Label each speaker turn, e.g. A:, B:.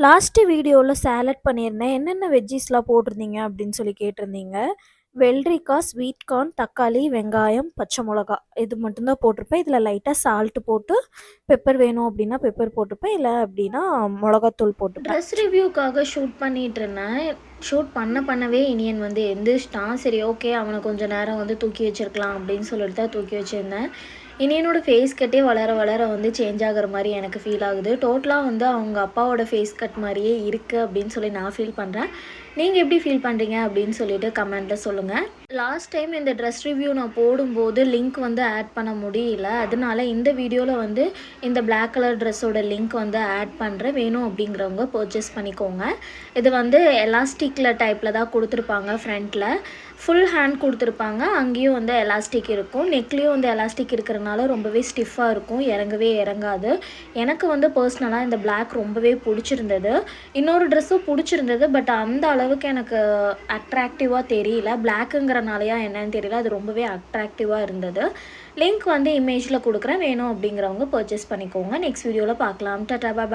A: Last வீடியோல salad பண்ணியிருந்தேன். என்னென்ன வெஜ்ஜீஸ்லாம் போட்டிருந்தீங்க அப்படின்னு சொல்லி கேட்டிருந்தீங்க. வெள்ளரிக்காய், ஸ்வீட் கார்ன், தக்காளி, வெங்காயம், பச்சை மொளகா இது மட்டும் தான் போட்டிருப்பேன். இதில லைட்டா சால்ட் போட்டு பெப்பர் வேணும் அப்படின்னா பெப்பர் போட்டுப்பேன். இல்ல அப்படின்னா மொளகாத்தூள் போட்டுப்பேன்.
B: ட்ரெஸ் ரிவ்யூக்காக ஷூட் பண்ணிகிட்ருந்தேன். ஷூட் பண்ணவே இனியன் வந்து எந்திரிச்சிட்டான். சரி ஓகே, அவனை கொஞ்சம் நேரம் வந்து தூக்கி வச்சிருக்கலாம் அப்படின்னு சொல்லிட்டு தான் தூக்கி வச்சிருந்தேன். இனியனோட ஃபேஸ் கட்டே வளர வளர வந்து சேஞ்ச் ஆகுற மாரி எனக்கு ஃபீல் ஆகுது. டோட்டலாக வந்து அவங்க அப்பாவோட ஃபேஸ் கட் மாரியே இருக்குது அப்படின்னு சொல்லி நான் ஃபீல் பண்ணுறேன். நீங்கள் எப்படி ஃபீல் பண்ணுறீங்க அப்படின்னு சொல்லிட்டு கமெண்ட்டில் சொல்லுங்கள். லாஸ்ட் டைம் இந்த ட்ரெஸ் ரிவ்யூ நான் போடும்போது லிங்க் வந்து ஆட் பண்ண முடியல. அதனால இந்த வீடியோவில் வந்து இந்த பிளாக் கலர் ட்ரெஸ்ஸோட லிங்க் வந்து ஆட் பண்ணுறேன். வேணும் அப்படிங்கிறவங்க பர்ச்சேஸ் பண்ணிக்கோங்க. இது வந்து எலாஸ்டிக்கில் டைப்பில் தான் கொடுத்துருப்பாங்க. ஃப்ரண்ட்டில் ஃபுல் ஹேண்ட் கொடுத்துருப்பாங்க. அங்கேயும் வந்து எலாஸ்டிக் இருக்கும். நெக்லேயும் வந்து எலாஸ்டிக் இருக்கிறனால ரொம்பவே ஸ்டிஃபாக இருக்கும். இறங்கவே இறங்காது. எனக்கு வந்து பர்சனலாக இந்த பிளாக் ரொம்பவே பிடிச்சிருந்தது. இன்னொரு ட்ரெஸ்ஸும் பிடிச்சிருந்தது. பட் அந்த அளவுக்கு எனக்கு அட்ராக்டிவாக தெரியல. பிளாக்குங்கிறனாலையா என்னன்னு தெரியல. அது ரொம்பவே அட்ராக்டிவாக இருந்தது. லிங்க் வந்து இமேஜில் கொடுக்குறேன். வேணும் அப்படிங்கிறவங்க பர்ச்சேஸ் பண்ணிக்கோங்க. நெக்ஸ்ட் வீடியோவில் பார்க்கலாம். டாடா பாய்.